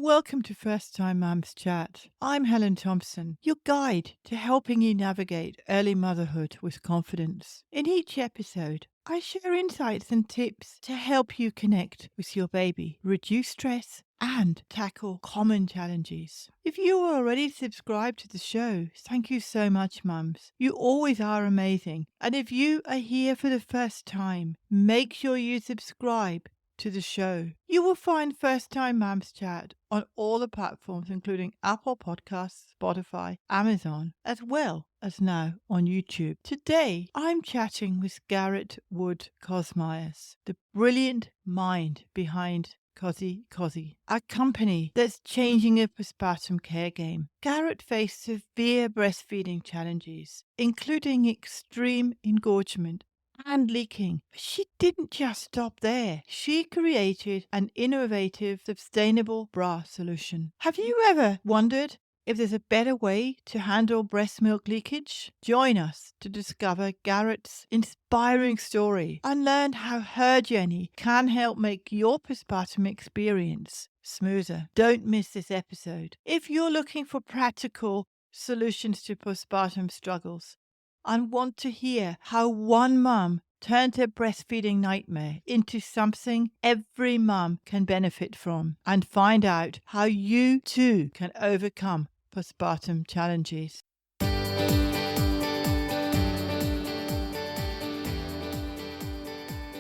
welcome to First Time Mums Chat. I'm Helen Thompson, your guide to helping you navigate early motherhood with confidence. In each episode, I share insights and tips to help you connect with your baby, reduce stress, and tackle common challenges. If you are already subscribed to the show, thank you so much, mums. You always are amazing. And if you are here for the first time, make sure you subscribe to the show. You will find First Time Mums Chat on all the platforms, including Apple Podcasts, Spotify, Amazon, as well as now on YouTube. Today, I'm chatting with Garrett Wood Kusmierz, the brilliant mind behind Kozēkozē, a company that's changing the postpartum care game. Garrett faced severe breastfeeding challenges, including extreme engorgement and leaking. But she didn't just stop there. She created an innovative, sustainable bra solution. Have you ever wondered if there's a better way to handle breast milk leakage? Join us to discover Garrett's inspiring story and learn how her journey can help make your postpartum experience smoother. Don't miss this episode. If you're looking for practical solutions to postpartum struggles and want to hear how one mum turned her breastfeeding nightmare into something every mum can benefit from, and find out how you too can overcome postpartum challenges.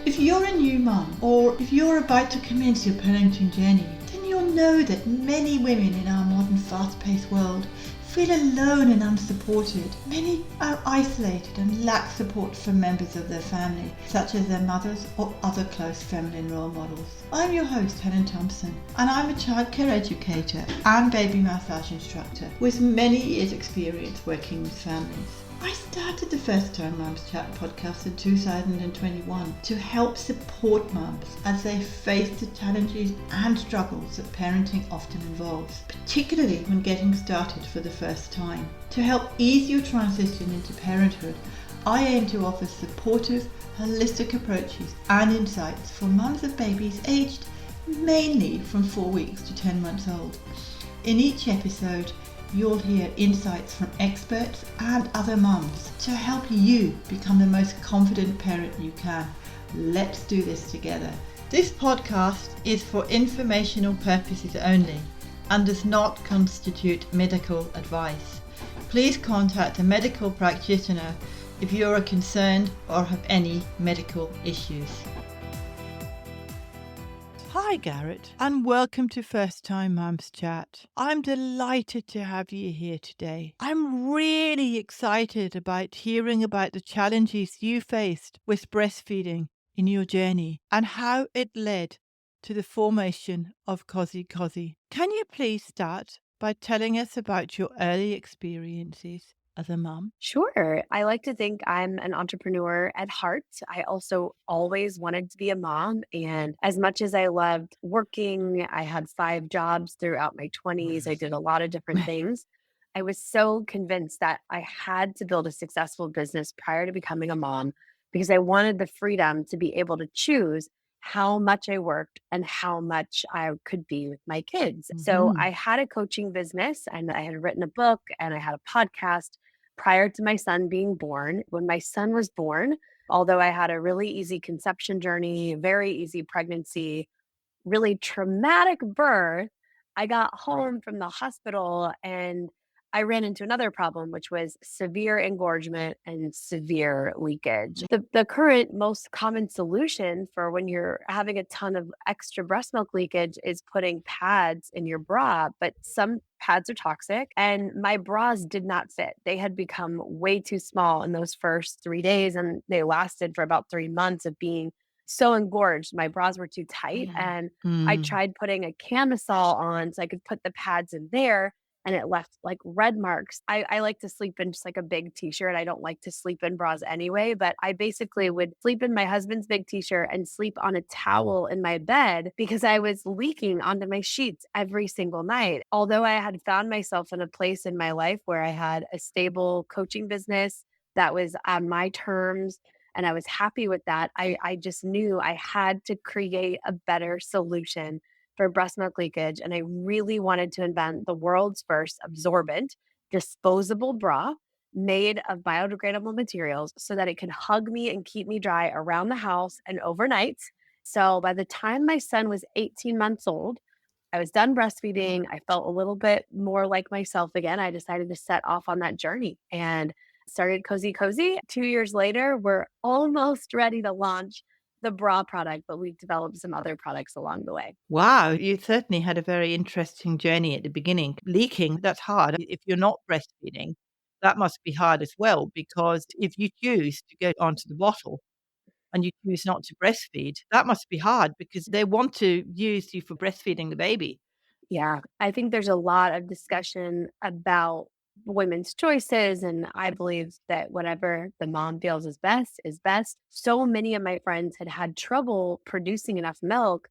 If you're a new mum, or if you're about to commence your parenting journey, then you'll know that many women in our modern fast-paced world feel alone and unsupported. Many are isolated and lack support from members of their family, such as their mothers or other close feminine role models. I'm your host, Helen Thompson, and I'm a childcare educator and baby massage instructor with many years' experience working with families. I started the First Time Mums Chat podcast in 2021 to help support mums as they face the challenges and struggles that parenting often involves, particularly when getting started for the first time. To help ease your transition into parenthood, I aim to offer supportive, holistic approaches and insights for mums of babies aged mainly from 4 weeks to 10 months old. In each episode, you'll hear insights from experts and other mums to help you become the most confident parent you can. Let's do this together. This podcast is for informational purposes only and does not constitute medical advice. Please contact a medical practitioner if you are concerned or have any medical issues. Hi Garrett, and welcome to First Time Mums Chat. I'm delighted to have you here today. I'm really excited about hearing about the challenges you faced with breastfeeding in your journey and how it led to the formation of Kozēkozē. Can you please start by telling us about your early experiences as a mum? Sure. I like to think I'm an entrepreneur at heart. I also always wanted to be a mom. And as much as I loved working, I had 5 jobs throughout my 20s. I did a lot of different things. I was so convinced that I had to build a successful business prior to becoming a mom because I wanted the freedom to be able to choose how much I worked and how much I could be with my kids. So I had a coaching business and I had written a book and I had a podcast prior to my son being born. When my son was born, although I had a really easy conception journey, very easy pregnancy, really traumatic birth, I got home from the hospital and I ran into another problem, which was severe engorgement and severe leakage. The current most common solution for when you're having a ton of extra breast milk leakage is putting pads in your bra, but some pads are toxic and my bras did not fit. They had become way too small in those first 3 days and they lasted for about 3 months of being so engorged. My bras were too tight and I tried putting a camisole on so I could put the pads in there and it left like red marks. I like to sleep in just like a big t-shirt. I don't like to sleep in bras anyway, but I basically would sleep in my husband's big t-shirt and sleep on a towel in my bed because I was leaking onto my sheets every single night. Although I had found myself in a place in my life where I had a stable coaching business that was on my terms, and I was happy with that. I just knew I had to create a better solution for breast milk leakage. And I really wanted to invent the world's first absorbent disposable bra made of biodegradable materials so that it could hug me and keep me dry around the house and overnight. So by the time my son was 18 months old, I was done breastfeeding. I felt a little bit more like myself again. I decided to set off on that journey and started Kozēkozē. 2 years later, we're almost ready to launch the bra product, but we've developed some other products along the way. Wow, you certainly had a very interesting journey at the beginning. Leaking, that's hard. If you're not breastfeeding, that must be hard as well, because if you choose to go onto the bottle and you choose not to breastfeed, that must be hard because they want to use you for breastfeeding the baby. Yeah, I think there's a lot of discussion about women's choices, and I believe that whatever the mom feels is best is best. So many of my friends had had trouble producing enough milk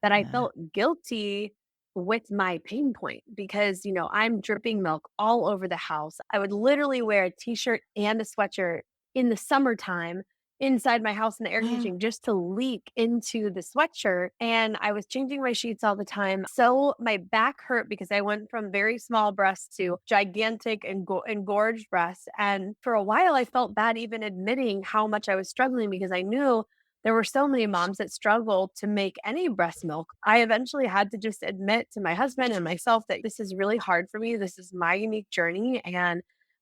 that I Yeah. felt guilty with my pain point because, I'm dripping milk all over the house. I would literally wear a t shirt and a sweatshirt in the summertime inside my house in the air conditioning just to leak into the sweatshirt. And I was changing my sheets all the time. So my back hurt because I went from very small breasts to gigantic and engorged breasts. And for a while, I felt bad even admitting how much I was struggling because I knew there were so many moms that struggled to make any breast milk. I eventually had to just admit to my husband and myself that this is really hard for me. This is my unique journey. And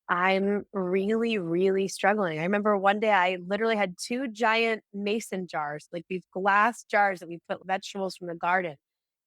I'm really, really struggling. I remember one day I literally had two giant mason jars, like these glass jars that we put vegetables from the garden.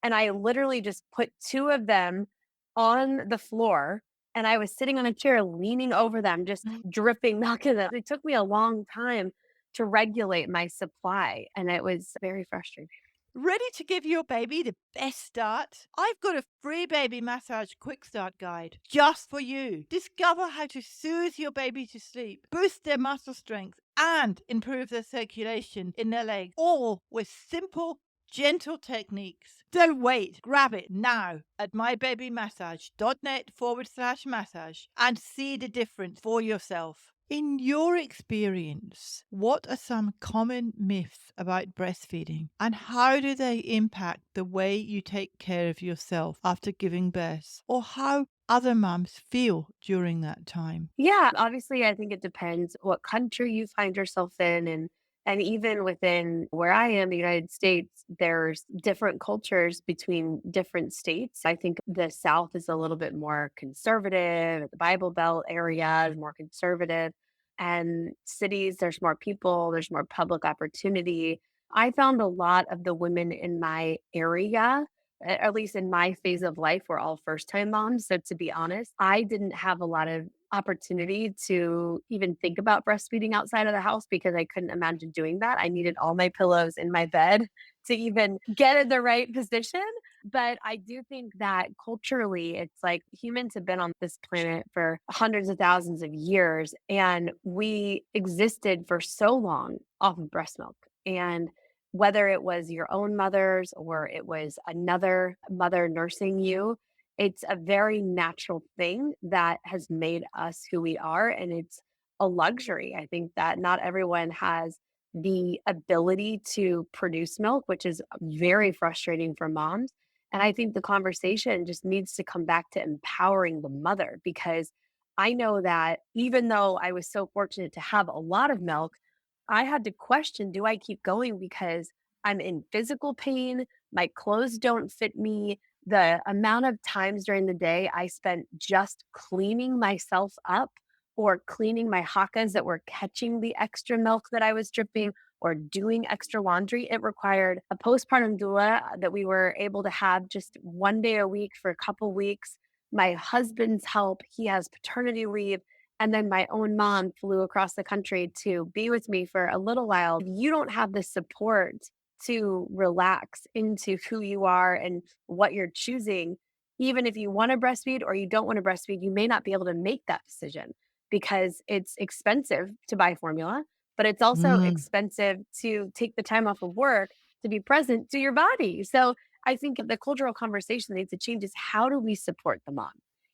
And I literally just put two of them on the floor. And I was sitting on a chair leaning over them, just dripping milk in them. It took me a long time to regulate my supply. And it was very frustrating. Ready to give your baby the best start? I've got a free baby massage quick start guide just for you. Discover how to soothe your baby to sleep, boost their muscle strength, and improve their circulation in their legs, all with simple, gentle techniques. Don't wait. Grab it now at mybabymassage.net/massage and see the difference for yourself. In your experience, what are some common myths about breastfeeding and how do they impact the way you take care of yourself after giving birth or how other mums feel during that time? Yeah, obviously, I think it depends what country you find yourself in, and even within where I am, the United States, there's different cultures between different states. I think the South is a little bit more conservative, the Bible Belt area is more conservative, and cities, there's more people, there's more public opportunity. I found a lot of the women in my area at least in my phase of life, we're all first time moms. So to be honest, I didn't have a lot of opportunity to even think about breastfeeding outside of the house because I couldn't imagine doing that. I needed all my pillows in my bed to even get in the right position. But I do think that culturally, it's like humans have been on this planet for hundreds of thousands of years, and we existed for so long off of breast milk. And whether it was your own mother's or it was another mother nursing you, it's a very natural thing that has made us who we are. And it's a luxury. I think that not everyone has the ability to produce milk, which is very frustrating for moms. And I think the conversation just needs to come back to empowering the mother because I know that even though I was so fortunate to have a lot of milk, I had to question, do I keep going because I'm in physical pain, my clothes don't fit me, the amount of times during the day I spent just cleaning myself up or cleaning my hakas that were catching the extra milk that I was dripping or doing extra laundry. It required a postpartum doula that we were able to have just one day a week for a couple weeks. My husband's help, he has paternity leave. And then my own mom flew across the country to be with me for a little while. You don't have the support to relax into who you are and what you're choosing. Even if you want to breastfeed or you don't want to breastfeed, you may not be able to make that decision because it's expensive to buy formula, but it's also Mm, expensive to take the time off of work to be present to your body. So I think the cultural conversation that needs to change is how do we support the mom?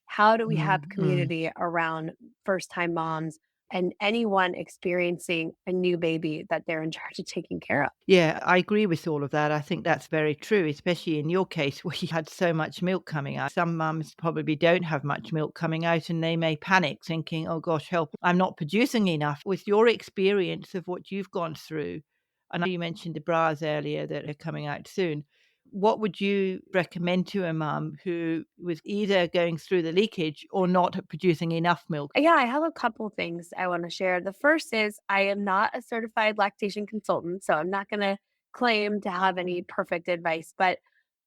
How do we have mm. community around first time moms and anyone experiencing a new baby that they're in charge of taking care of. Yeah, I agree with all of that. I think that's very true, especially in your case where you had so much milk coming out. Some mums probably don't have much milk coming out and they may panic thinking, oh gosh, help, I'm not producing enough. With your experience of what you've gone through, I know you mentioned the bras earlier that are coming out soon. What would you recommend to a mum who was either going through the leakage or not producing enough milk? Yeah, I have a couple things I want to share. The first is I am not a certified lactation consultant, so I'm not going to claim to have any perfect advice, but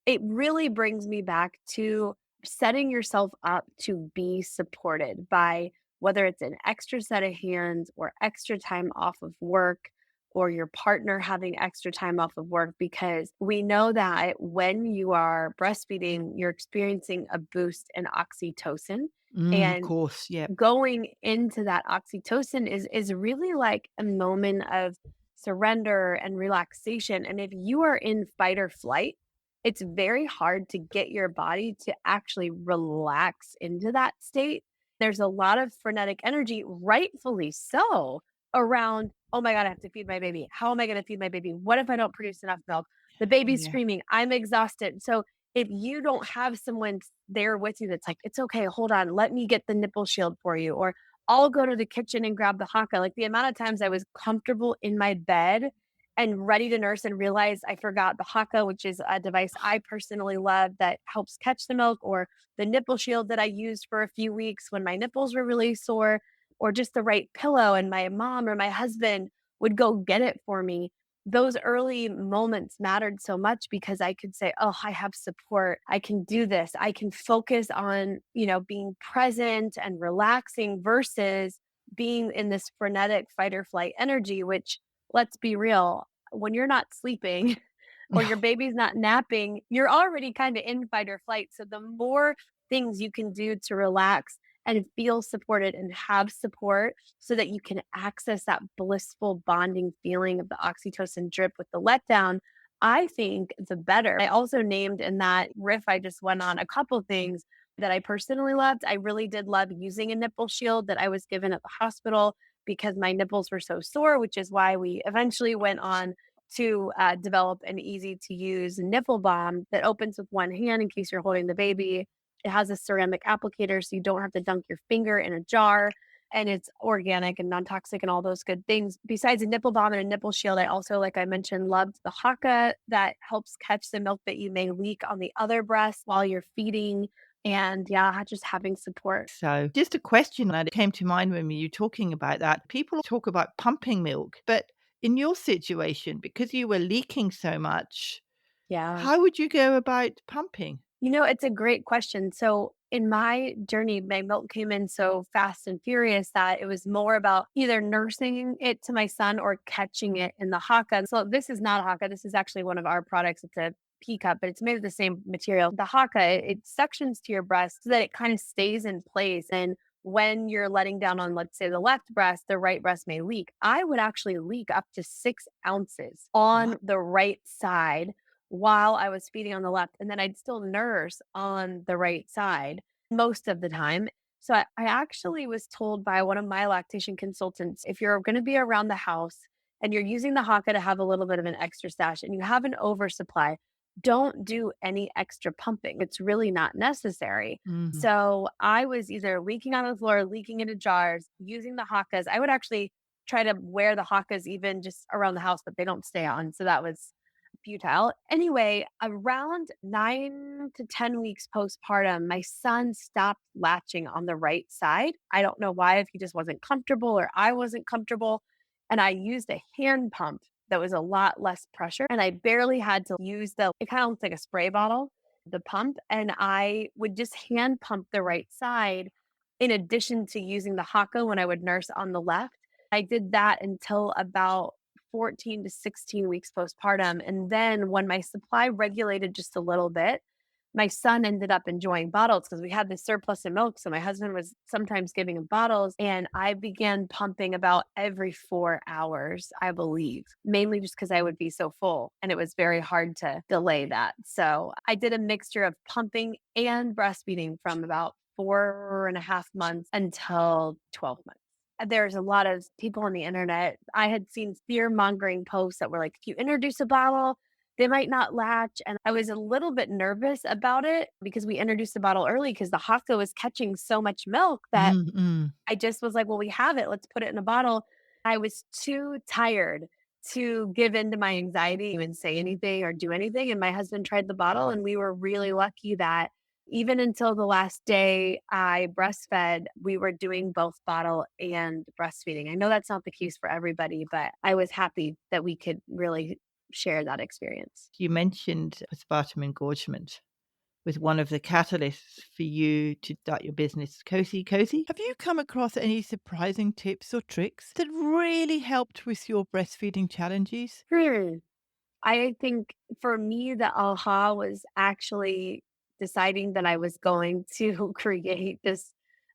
it really brings me back to setting yourself up to be supported by whether it's an extra set of hands or extra time off of work or your partner having extra time off of work, because we know that when you are breastfeeding, you're experiencing a boost in oxytocin. Of And course, yeah. going into that oxytocin is really like a moment of surrender and relaxation. And if you are in fight or flight, it's very hard to get your body to actually relax into that state. There's a lot of frenetic energy, rightfully so, around, oh my God, I have to feed my baby. How am I going to feed my baby? What if I don't produce enough milk? The baby's Yeah. screaming. I'm exhausted. So if you don't have someone there with you that's like, it's okay, hold on, let me get the nipple shield for you, or I'll go to the kitchen and grab the haka. Like the amount of times I was comfortable in my bed and ready to nurse and realize I forgot the haka, which is a device I personally love that helps catch the milk, or the nipple shield that I used for a few weeks when my nipples were really sore, or just the right pillow. And my mom or my husband would go get it for me. Those early moments mattered so much because I could say, oh, I have support. I can do this. I can focus on, being present and relaxing versus being in this frenetic fight or flight energy, which, let's be real, when you're not sleeping or your baby's not napping, you're already kind of in fight or flight. So the more things you can do to relax and feel supported and have support so that you can access that blissful bonding feeling of the oxytocin drip with the letdown, I think the better. I also named in that riff I just went on a couple things that I personally loved. I really did love using a nipple shield that I was given at the hospital because my nipples were so sore, which is why we eventually went on to develop an easy to use nipple balm that opens with one hand in case you're holding the baby. It has a ceramic applicator so you don't have to dunk your finger in a jar, and it's organic and non-toxic and all those good things. Besides a nipple balm and a nipple shield, I also, like I mentioned, loved the haka that helps catch the milk that you may leak on the other breast while you're feeding. And yeah, just having support. So, just a question that came to mind when you were talking about that. People talk about pumping milk, but in your situation, because you were leaking so much, Yeah. how would you go about pumping? It's a great question. So, in my journey, my milk came in so fast and furious that it was more about either nursing it to my son or catching it in the haka. So, this is not haka. This is actually one of our products. It's a pea cup, but it's made of the same material. The haka, it suctions to your breast so that it kind of stays in place. And when you're letting down on, let's say, the left breast, the right breast may leak. I would actually leak up to 6 ounces on What? the right side while I was feeding on the left, and then I'd still nurse on the right side most of the time. So I actually was told by one of my lactation consultants, if you're going to be around the house and you're using the haka to have a little bit of an extra stash and you have an oversupply, don't do any extra pumping. It's really not necessary. Mhm. So I was either leaking on the floor, leaking into jars, using the hakas. I would actually try to wear the hakas even just around the house, but they don't stay on. So that was futile. Anyway, around 9 to 10 weeks postpartum, my son stopped latching on the right side. I don't know why, if he just wasn't comfortable or I wasn't comfortable. And I used a hand pump that was a lot less pressure. And I barely had to use it kind of looks like a spray bottle, the pump. And I would just hand pump the right side in addition to using the haka when I would nurse on the left. I did that until about 14 to 16 weeks postpartum. And then when my supply regulated just a little bit, my son ended up enjoying bottles because we had this surplus of milk. So my husband was sometimes giving him bottles, and I began pumping about every 4 hours, I believe, mainly just because I would be so full and it was very hard to delay that. So I did a mixture of pumping and breastfeeding from about 4.5 months until 12 months. There's a lot of people on the internet. I had seen fear mongering posts that were like, if you introduce a bottle, they might not latch. And I was a little bit nervous about it because we introduced the bottle early because the Haka was catching so much milk that Mm-mm. I just was like, well, we have it. Let's put it in a bottle. I was too tired to give in to my anxiety and say anything or do anything. And my husband tried the bottle, and we were really lucky that even until the last day I breastfed, we were doing both bottle and breastfeeding. I know that's not the case for everybody, but I was happy that we could really share that experience. You mentioned postpartum engorgement was one of the catalysts for you to start your business, Kozēkozē. Have you come across any surprising tips or tricks that really helped with your breastfeeding challenges? Hmm. I think for me, the aha was actually deciding that I was going to create this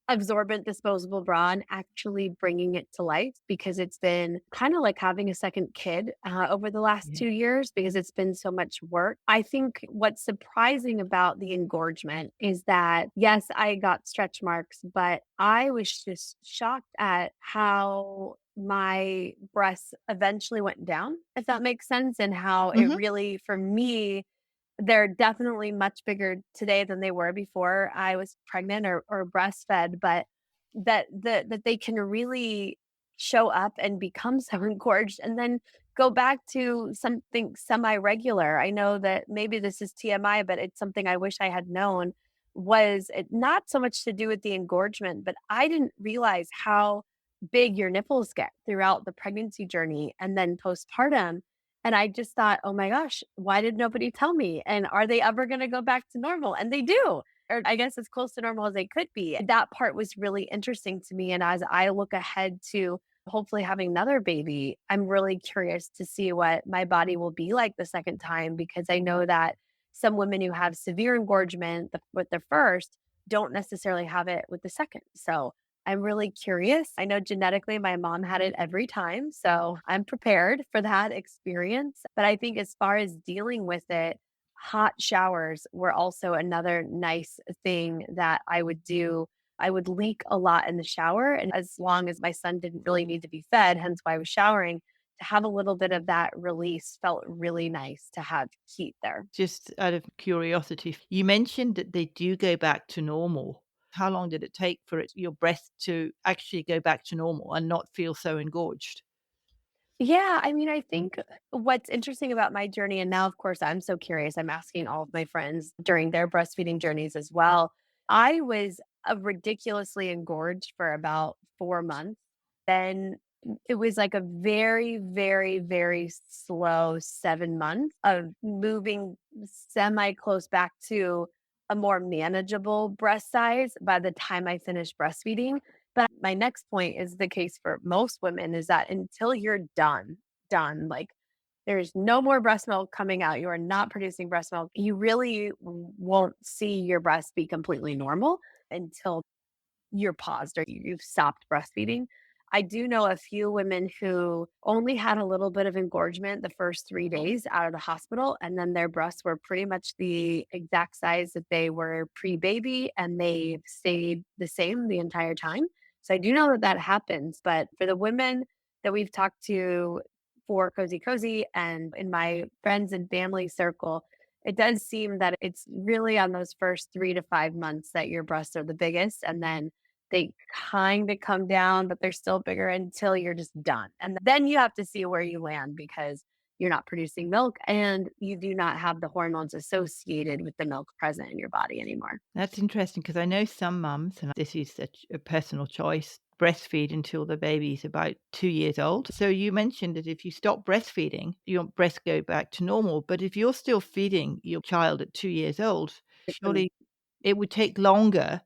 absorbent disposable bra and actually bringing it to life because it's been kind of like having a second kid over the last Yeah. 2 years because it's been so much work. I think what's surprising about the engorgement is that, yes, I got stretch marks, but I was just shocked at how my breasts eventually went down, if that makes sense, and how it Mhm. really, for me, they're definitely much bigger today than they were before I was pregnant or breastfed, but that they can really show up and become so engorged and then go back to something semi-regular. I know that maybe this is TMI, but it's something I wish I had known was it not so much to do with the engorgement, but I didn't realize how big your nipples get throughout the pregnancy journey and then postpartum. And I just thought, "Oh my gosh, why did nobody tell me? And are they ever gonna go back to normal?" And they do, or I guess as close to normal as they could be. That part was really interesting to me, and as I look ahead to hopefully having another baby, I'm really curious to see what my body will be like the second time because I know that some women who have severe engorgement with their first don't necessarily have it with the second. So I'm really curious. I know genetically my mom had it every time, so I'm prepared for that experience. But I think as far as dealing with it, hot showers were also another nice thing that I would do. I would leak a lot in the shower, and as long as my son didn't really need to be fed, hence why I was showering, to have a little bit of that release felt really nice to have heat there. Just out of curiosity, you mentioned that they do go back to normal. How long did it take for your breast to actually go back to normal and not feel so engorged? Yeah, I mean, I think what's interesting about my journey, and now, of course, I'm so curious. I'm asking all of my friends during their breastfeeding journeys as well. I was ridiculously engorged for about 4 months. Then it was like a very, very, very slow 7 months of moving semi close back to a more manageable breast size by the time I finished breastfeeding. But my next point is the case for most women is that until you're done, like there's no more breast milk coming out, you are not producing breast milk, you really won't see your breast be completely normal until you're paused or you've stopped breastfeeding. I do know a few women who only had a little bit of engorgement the first 3 days out of the hospital, and then their breasts were pretty much the exact size that they were pre baby, and they stayed the same the entire time. So I do know that that happens. But for the women that we've talked to for Kozēkozē and in my friends and family circle, it does seem that it's really on those first 3 to 5 months that your breasts are the biggest. And then they kinda come down, but they're still bigger until you're just done, and then you have to see where you land because you're not producing milk and you do not have the hormones associated with the milk present in your body anymore. That's interesting because I know some mums, and this is a personal choice, breastfeed until the baby's about 2 years old. So you mentioned that if you stop breastfeeding, your breasts go back to normal. But if you're still feeding your child at 2 years old, Um, surely it would take longer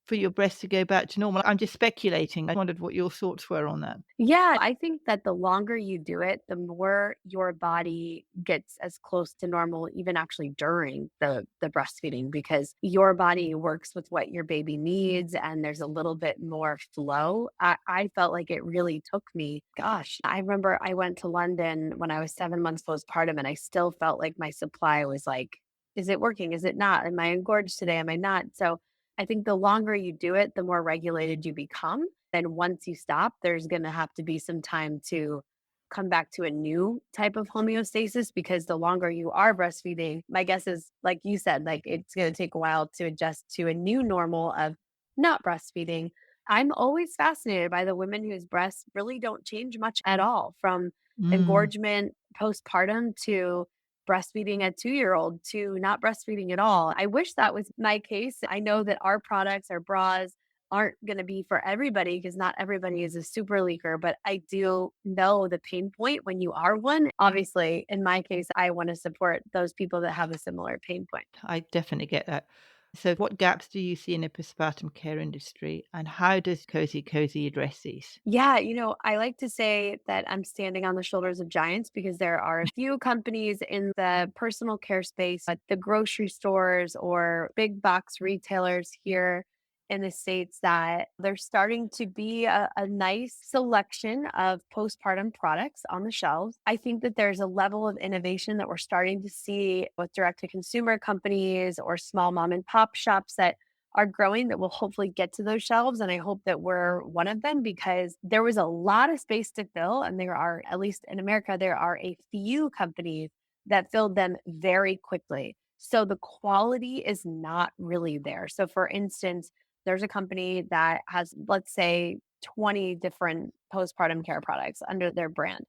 for your breasts to go back to normal. I'm just speculating. I wondered what your thoughts were on that. Yeah, I think that the longer you do it, the more your body gets as close to normal, even actually during the breastfeeding, because your body works with what your baby needs, and there's a little bit more flow. I felt like it really took me. Gosh, I remember I went to London when I was 7 months postpartum, and I still felt like my supply was like, "Is it working? Is it not? Am I engorged today? Am I not?" So I think the longer you do it, the more regulated you become. Then once you stop, there's going to have to be some time to come back to a new type of homeostasis because the longer you are breastfeeding, my guess is, like you said, like it's going to take a while to adjust to a new normal of not breastfeeding. I'm always fascinated by the women whose breasts really don't change much at all, from Mm. engorgement postpartum to breastfeeding a 2-year-old to not breastfeeding at all. I wish that was my case. I know that our products, our bras, aren't going to be for everybody because not everybody is a super leaker, but I do know the pain point when you are one. Obviously, in my case, I want to support those people that have a similar pain point. I definitely get that. So, what gaps do you see in the postpartum care industry, and how does Kozēkozē address these? Yeah, I like to say that I'm standing on the shoulders of giants because there are a few companies in the personal care space, at the grocery stores or big box retailers here in the States, that there's starting to be a nice selection of postpartum products on the shelves. I think that there's a level of innovation that we're starting to see with direct to consumer companies or small mom and pop shops that are growing that will hopefully get to those shelves. And I hope that we're one of them because there was a lot of space to fill. And there are, at least in America, there are a few companies that filled them very quickly. So the quality is not really there. So, for instance, there's a company that has, let's say, 20 different postpartum care products under their brand.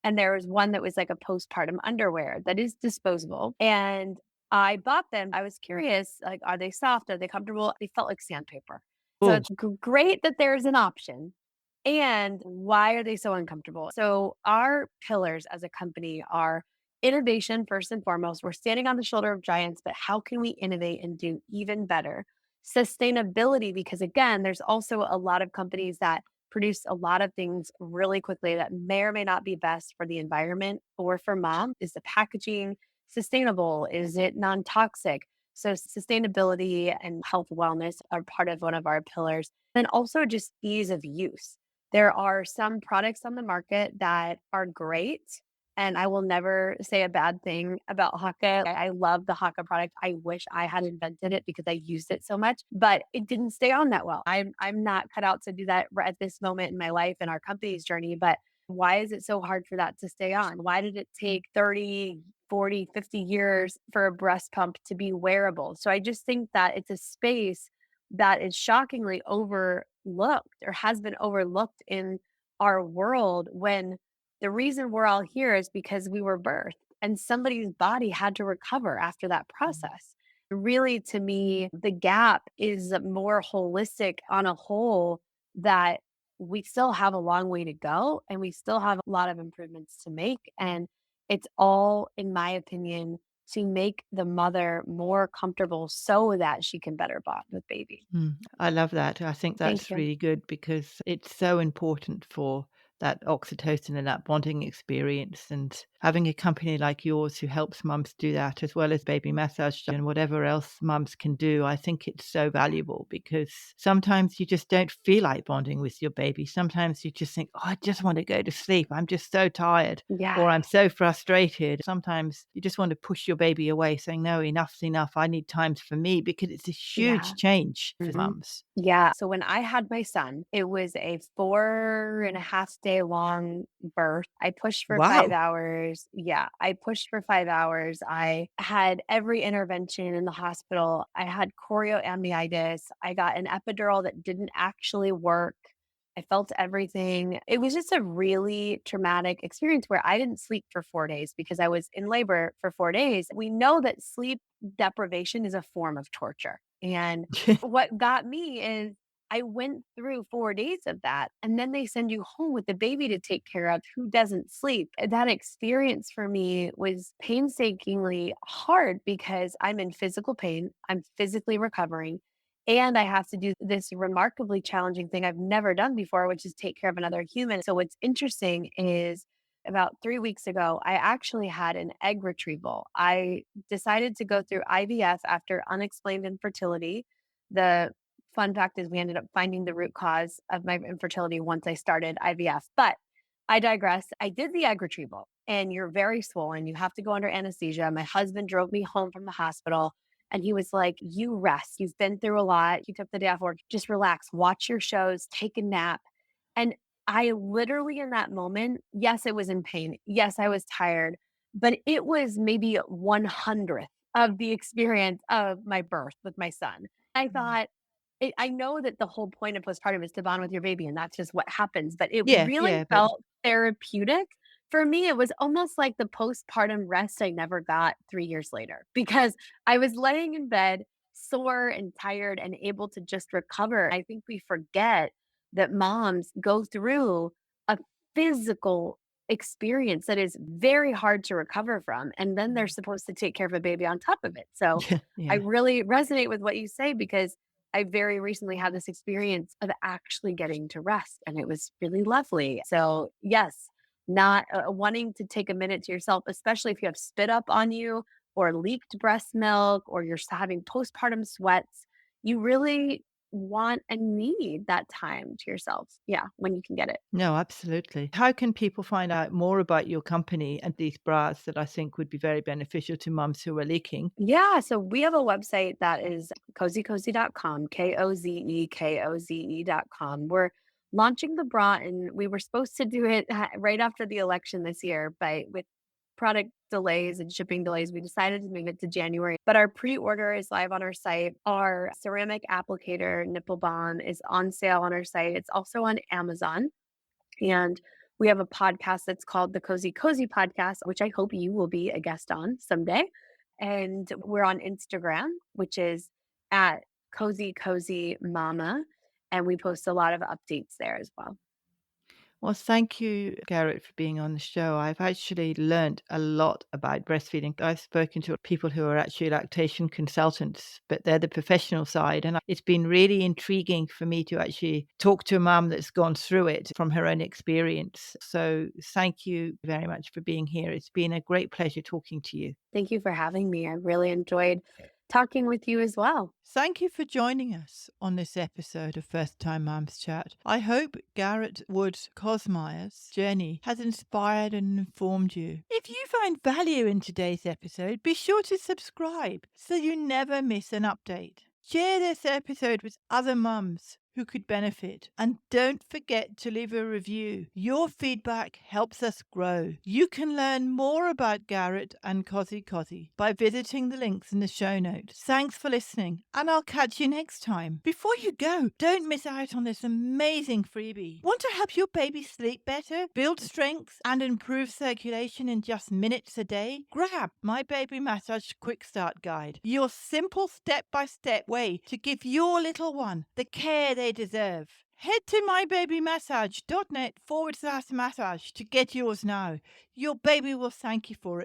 And there was one that was like a postpartum underwear that is disposable. And I bought them. I was curious, like, are they soft? Are they comfortable? They felt like sandpaper. So Oh. it's great that there's an option. And why are they so uncomfortable? So our pillars as a company are innovation first and foremost. We're standing on the shoulder of giants, but how can we innovate and do even better? Sustainability, because again, there's also a lot of companies that produce a lot of things really quickly that may or may not be best for the environment or for mom. Is the packaging sustainable? Is it non toxic? So, sustainability and health wellness are part of one of our pillars. And also just ease of use. There are some products on the market that are great. And I will never say a bad thing about Haka. I love the Haka product. I wish I had invented it because I used it so much, but it didn't stay on that well. I'm not cut out to do that right at this moment in my life and our company's journey, but why is it so hard for that to stay on? Why did it take 30, 40, 50 years for a breast pump to be wearable? So I just think that it's a space that is shockingly overlooked or has been overlooked in our world, when the reason we're all here is because we were birthed and somebody's body had to recover after that process. Really, to me, the gap is more holistic on a whole, that we still have a long way to go and we still have a lot of improvements to make. And it's all, in my opinion, to make the mother more comfortable so that she can better bond with baby. I love that. I think Thank that's you. really good because it's so important for that oxytocin and that bonding experience. And having a company like yours who helps mums do that, as well as baby massage and whatever else mums can do, I think it's so valuable because sometimes you just don't feel like bonding with your baby. Sometimes you just think, oh, I just want to go to sleep. I'm just so tired. Yeah. Or I'm so frustrated. Sometimes you just want to push your baby away, saying, no, enough's enough. I need times for me because it's a Yeah. huge change for Mhm. mums. Yeah. So when I had my son, it was a 4.5 day long birth. I pushed for five Wow. hours. Yeah. I pushed for 5 hours. I had every intervention in the hospital. I had chorioamnitis. I got an epidural that didn't actually work. I felt everything. It was just a really traumatic experience where I didn't sleep for 4 days because I was in labor for 4 days. We know that sleep deprivation is a form of torture. And what got me is I went through 4 days of that, and then they send you home with the baby to take care of who doesn't sleep. That experience for me was painstakingly hard because I'm in physical pain, I'm physically recovering, and I have to do this remarkably challenging thing I've never done before, which is take care of another human. So what's interesting is about 3 weeks ago, I actually had an egg retrieval. I decided to go through IVF after unexplained infertility. The fun fact is we ended up finding the root cause of my infertility once I started IVF. But I digress. I did the egg retrieval and you're very swollen. You have to go under anesthesia. My husband drove me home from the hospital. And he was like, "You rest. You've been through a lot. You took the day off work. Just relax, watch your shows, take a nap." And I literally in that moment, yes, it was in pain. Yes, I was tired, but it was maybe 1/100th of the experience of my birth with my son. I Mm. thought, I know that the whole point of postpartum is to bond with your baby, and that's just what happens, but it Yeah, really yeah, but felt therapeutic. For me, it was almost like the postpartum rest I never got 3 years later because I was laying in bed sore and tired and able to just recover. I think we forget that moms go through a physical experience that is very hard to recover from, and then they're Mm. supposed to take care of a baby on top of it. So, Yeah, I yeah. really resonate with what you say because I very recently had this experience of actually getting to rest, and it was really lovely. So, yes, not wanting to take a minute to yourself, especially if you have spit up on you or leaked breast milk or you're having postpartum sweats. You really want and need that time to yourself. Yeah, when you can get it. No, absolutely. How can people find out more about your company and these bras that I think would be very beneficial to mums who are leaking? Yeah, so we have a website that is kozēkozē.com, KOZEKOZE.com. We're launching the bra and we were supposed to do it right after the election this year, but with product delays and shipping delays, we decided to move it to January. But our pre-order is live on our site. Our ceramic applicator nipple balm is on sale on our site. It's also on Amazon. And we have a podcast that's called the Kozēkozē Podcast, which I hope you will be a guest on someday. And we're on Instagram, which is at Kozēkozē Mama. And we post a lot of updates there as well. Well, thank you, Garrett, for being on the show. I've actually learned a lot about breastfeeding. I've spoken to people who are actually lactation consultants, but they're the professional side. And it's been really intriguing for me to actually talk to a mum that's gone through it from her own experience. So thank you very much for being here. It's been a great pleasure talking to you. Thank you for having me. I really enjoyed talking with you as well. Thank you for joining us on this episode of First Time Mums Chat. I hope Garrett Wood Kusmierz' journey has inspired and informed you. If you find value in today's episode, be sure to subscribe so you never miss an update. Share this episode with other mums who could benefit. And don't forget to leave a review. Your feedback helps us grow. You can learn more about Garrett and Kozēkozē by visiting the links in the show notes. Thanks for listening, and I'll catch you next time. Before you go, don't miss out on this amazing freebie. Want to help your baby sleep better, build strength, and improve circulation in just minutes a day? Grab my Baby Massage Quick Start Guide, your simple step-by-step way to give your little one the care they deserve. Head to mybabymassage.net/massage to get yours now. Your baby will thank you for it.